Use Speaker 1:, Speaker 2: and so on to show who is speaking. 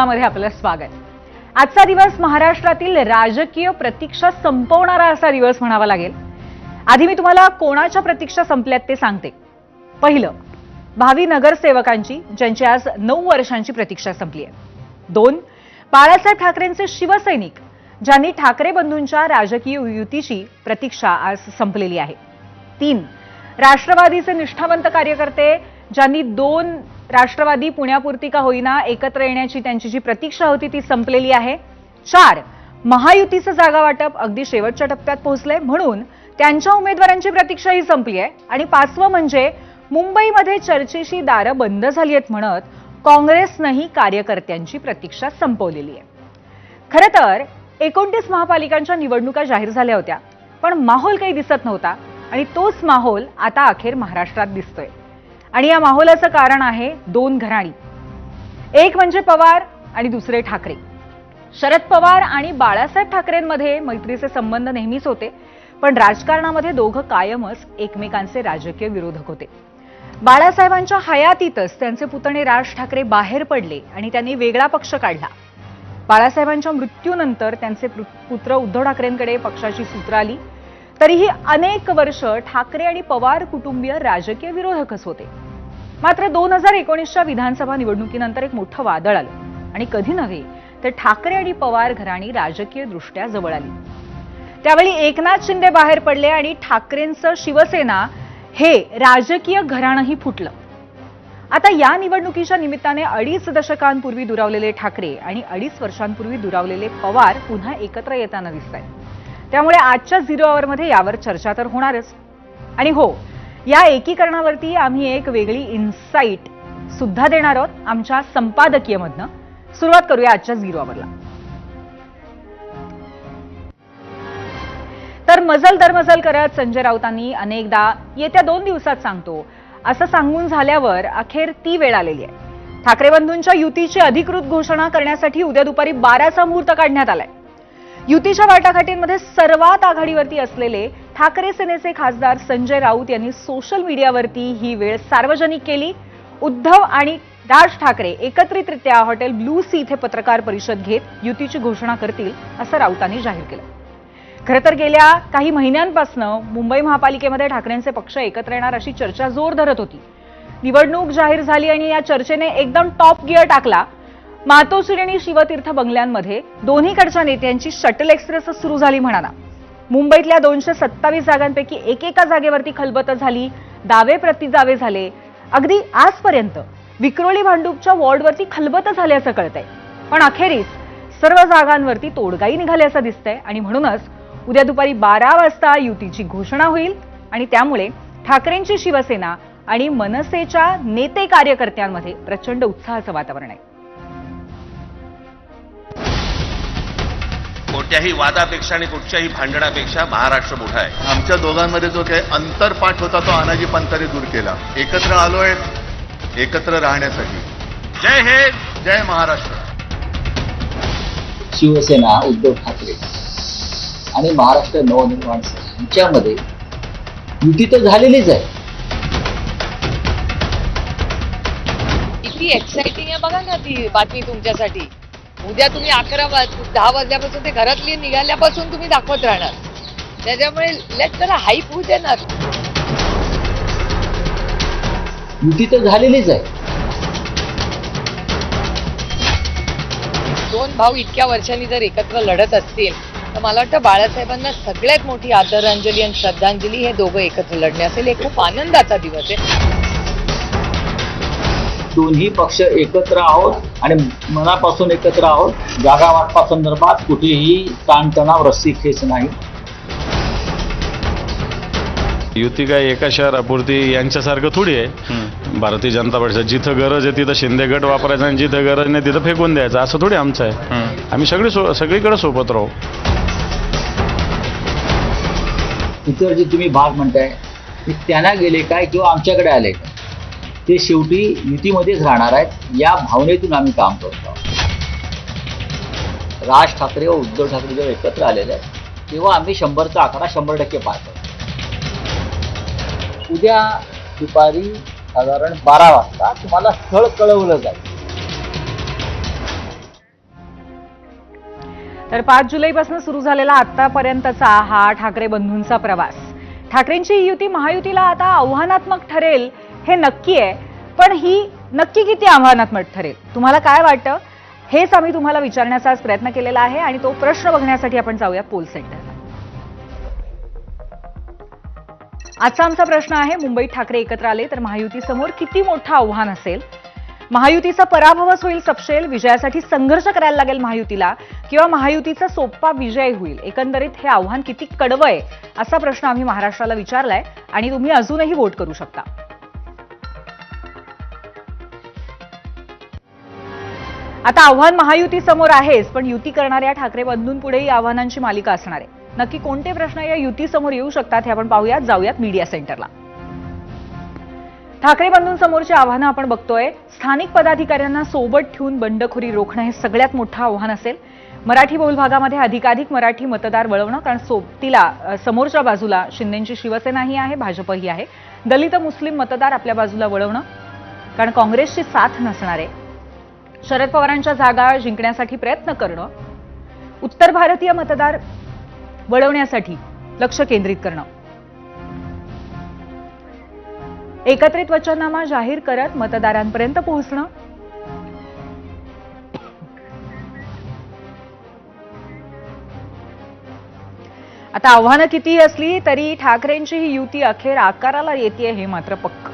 Speaker 1: मध्ये आपलं स्वागत। आजचा दिवस महाराष्ट्रातील राजकीय प्रतीक्षा संपवणारा असा दिवस म्हणावा लागेल। आधी मी तुम्हाला कोणाच्या प्रतीक्षा संपल्यात ते सांगते। पहिलं, भावी नगरसेवकांची, ज्यांची आज 9 वर्षांची प्रतीक्षा संपली आहे। 2, बाळासाहेब ठाकरेंचे शिवसैनिक, ज्यांनी ठाकरे बंधूंच्या राजकीय युतीची प्रतीक्षा आज संपलेली आहे। 3, राष्ट्रवादीचे निष्ठावंत कार्यकर्ते, ज्यांनी 2 राष्ट्रवादी पुण्यापुरती का होईना एकत्र येण्याची त्यांची जी प्रतीक्षा होती ती संपलेली आहे। 4, महायुतीचं जागा वाटप अगदी शेवटच्या टप्प्यात पोहोचले म्हणून त्यांच्या उमेदवारांची प्रतीक्षा ही संपली आहे। आणि 5वं म्हणजे मुंबईमध्ये चर्चेची दारं बंद झाली आहेत म्हणत काँग्रेसनंही कार्यकर्त्यांची प्रतीक्षा संपवलेली आहे। खरं तर 29 महापालिकांच्या निवडणुका जाहीर झाल्या होत्या, पण माहोल काही दिसत नव्हता आणि तोच माहोल आता अखेर महाराष्ट्रात दिसतोय। आणि या माहोलाचं कारण आहे 2 घराणी, एक म्हणजे पवार आणि दुसरे ठाकरे। शरद पवार आणि बाळासाहेब ठाकरेंमध्ये मैत्रीचे संबंध नेहमीच होते, पण राजकारणामध्ये दोघं कायमच एकमेकांचे राजकीय विरोधक होते। बाळासाहेबांच्या हयातीतच त्यांचे पुतणे राज ठाकरे बाहेर पडले आणि त्यांनी वेगळा पक्ष काढला। बाळासाहेबांच्या मृत्यूनंतर त्यांचे पुत्र उद्धव ठाकरेंकडे पक्षाची सूत्र आली, तरीही अनेक वर्ष ठाकरे आणि पवार कुटुंबीय राजकीय विरोधकच होते। मात्र 2019च्या विधानसभा निवडणुकीनंतर एक मोठं वादळ आलं आणि कधी नव्हे तर ठाकरे आणि पवार घराणी राजकीय दृष्ट्या जवळ आली। त्यावेळी एकनाथ शिंदे बाहेर पडले आणि ठाकरेंचं शिवसेना हे राजकीय घराणंही फुटलं। आता या निवडणुकीच्या निमित्ताने 2.5 दशकांपूर्वी दुरावलेले ठाकरे आणि 2.5 वर्षांपूर्वी दुरावलेले पवार पुन्हा एकत्र येताना दिसतायत। त्यामुळे आजच्या 0 आवरमध्ये यावर चर्चा तर होणारच। आणि हो, या एकीकरणावरती आम्ही एक वेगळी इन्साइट सुद्धा देणार आहोत आमच्या संपादकीयमधनं। सुरुवात करूया आजच्या 0 आवरला। तर मजल दरमजल करत संजय राऊतांनी अनेकदा येत्या 2 दिवसात सांगतो असं सांगून झाल्यावर अखेर ती वेळ आलेली आहे। ठाकरे बंधूंच्या युतीची अधिकृत घोषणा करण्यासाठी उद्या दुपारी 12चा मुहूर्त काढण्यात आलाय। युतीच्या वाटाघाटींमध्ये सर्वात आघाडीवरती असलेले ठाकरे सेनेचे खासदार संजय राऊत यांनी सोशल मीडियावरती ही वेळ सार्वजनिक केली। उद्धव आणि राज ठाकरे एकत्रितरित्या हॉटेल ब्लू सी इथे पत्रकार परिषद घेत युतीची घोषणा करतील असं राऊतांनी जाहीर केलं। खरं तर गेल्या काही महिन्यांपासून मुंबई महापालिकेमध्ये ठाकरेंचे पक्ष एकत्र येणार अशी चर्चा जोर धरत होती। निवडणूक जाहीर झाली आणि या चर्चेने एकदम टॉप गिअर टाकला। मातोश्री आणि शिवतीर्थ बंगल्यांमध्ये दोन्हीकडच्या नेत्यांची शटल एक्सप्रेस सुरू झाली म्हणाला। मुंबईतल्या 227 जागांपैकी एकेका जागेवरती खलबतं झाली, दावे प्रतिदावे झाले। अगदी आजपर्यंत विक्रोळी भांडूपच्या वॉर्डवरती खलबतं झाल्याचं कळतंय, पण अखेरीस सर्व जागांवरती तोडगाही निघाल्याचं दिसतंय। आणि म्हणूनच उद्या दुपारी 12 वाजता युतीची घोषणा होईल आणि त्यामुळे ठाकरेंची शिवसेना आणि मनसेच्या नेते कार्यकर्त्यांमध्ये प्रचंड उत्साहाचं वातावरण आहे।
Speaker 2: कोणत्याही वादापेक्षा आणि कुठच्याही भांडणापेक्षा महाराष्ट्र मोठा आहे।
Speaker 3: आमच्या दोघांमध्ये जो काही अंतरपाठ होता तो अनाजी पंतांनी दूर केला। एकत्र आलोय एकत्र राहण्यासाठी।
Speaker 2: जय हिंद,
Speaker 3: जय महाराष्ट्र।
Speaker 4: शिवसेना, उद्धव ठाकरे आणि महाराष्ट्र नवनिर्माण सेना यांच्यामध्ये युती तर झालेलीच आहे।
Speaker 5: किती एक्साइटिंग आहे बघा ना ती बातमी तुमच्यासाठी। उद्या तुम्ही 10 वाजल्यापासून ते घरातली निघाल्यापासून तुम्ही दाखवत राहणार, त्याच्यामुळे लेट जरा हाईप होऊ देणार।
Speaker 4: युती तर झालेलीच आहे।
Speaker 5: 2 भाऊ इतक्या वर्षांनी जर एकत्र लढत असतील तर मला वाटतं बाळासाहेबांना सगळ्यात मोठी आदरांजली आणि श्रद्धांजली हे दोघं एकत्र लढणे असेल। हे खूप आनंदाचा दिवस आहे।
Speaker 4: दोन्ही पक्ष एकत्र आहोत आणि मनापासून एकत्र आहोत। जागा वाटपासंदर्भात कुठेही ताणतणाव, रस्सीखेच नाही।
Speaker 6: युती काय एका शहरापुरती यांच्यासारखं थोडी आहे। भारतीय जनता पक्ष जिथं गरज आहे तिथं शिंदे गट वापरायचा आणि जिथं गरज नाही तिथं फेकून द्यायचं, असं थोडी आमचं आहे। आम्ही सगळीकडे सोबत राहू।
Speaker 4: इतर जे तुम्ही भाग म्हणताय ते त्यांना गेले काय किंवा आमच्याकडे आले काय, ते शेवटी युतीमध्येच राहणार आहेत। या भावनेतून आम्ही काम करतो। राज ठाकरे व उद्धव ठाकरे जेव्हा एकत्र आलेले आहेत तेव्हा आम्ही 100चा आकडा 100% पार करतो। उद्या दुपारी साधारण 12 वाजता तुम्हाला स्थळ कळवलं जाईल।
Speaker 1: तर 5 जुलैपासून सुरू झालेला आतापर्यंतचा हा ठाकरे बंधूंचा प्रवास. ठाकरेंची ही युती महायुतीला आता आव्हानात्मक ठरेल हे नक्की आहे, पण ही नक्की किती आव्हानात्मक ठरेल तुम्हाला काय वाटतं हेच आम्ही तुम्हाला विचारण्याचा आज प्रयत्न केलेला आहे आणि तो प्रश्न बघण्यासाठी आपण जाऊया पोल सेंटरला. आजचा आमचा प्रश्न आहे, मुंबईत ठाकरे एकत्र आले तर महायुतीसमोर किती मोठं आव्हान असेल? महायुतीचा पराभवच होईल सपशेल, विजयासाठी संघर्ष करायला लागेल महायुतीला, किंवा महायुतीचा सोपा विजय होईल? एकंदरीत हे आव्हान किती कडवं आहे असा प्रश्न आम्ही महाराष्ट्राला विचारलाय आणि तुम्ही अजूनही वोट करू शकता. आता आव्हान महायुती समोर आहेच, पण युती करणाऱ्या ठाकरे बंधूंपुढेही आव्हानांची मालिका असणार आहे. नक्की कोणते प्रश्न या युतीसमोर येऊ शकतात हे आपण पाहूयात. जाऊयात मीडिया सेंटरला. ठाकरे बंधूंसमोरची आव्हानं आपण बघतोय. स्थानिक पदाधिकाऱ्यांना सोबत ठेवून बंडखोरी रोखणं हे सगळ्यात मोठं आव्हान असेल. मराठी बहुल भागामध्ये अधिकाधिक मराठी मतदार वळवणं, कारण सोबतीला समोरच्या बाजूला शिंदेची शिवसेनाही आहे, भाजपही आहे. दलित मुस्लिम मतदार आपल्या बाजूला वळवणं, कारण काँग्रेसची साथ नसणार आहे. शरद पवारांच्या जागा जिंकण्यासाठी प्रयत्न करणं, उत्तर भारतीय मतदार वळवण्यासाठी लक्ष केंद्रित करणं, एकत्रित वचननामा जाहीर करत मतदारांपर्यंत पोहोचणं, आता आव्हानं कितीही असली तरी ठाकरेंची ही युती अखेर आकाराला येते हे मात्र पक्क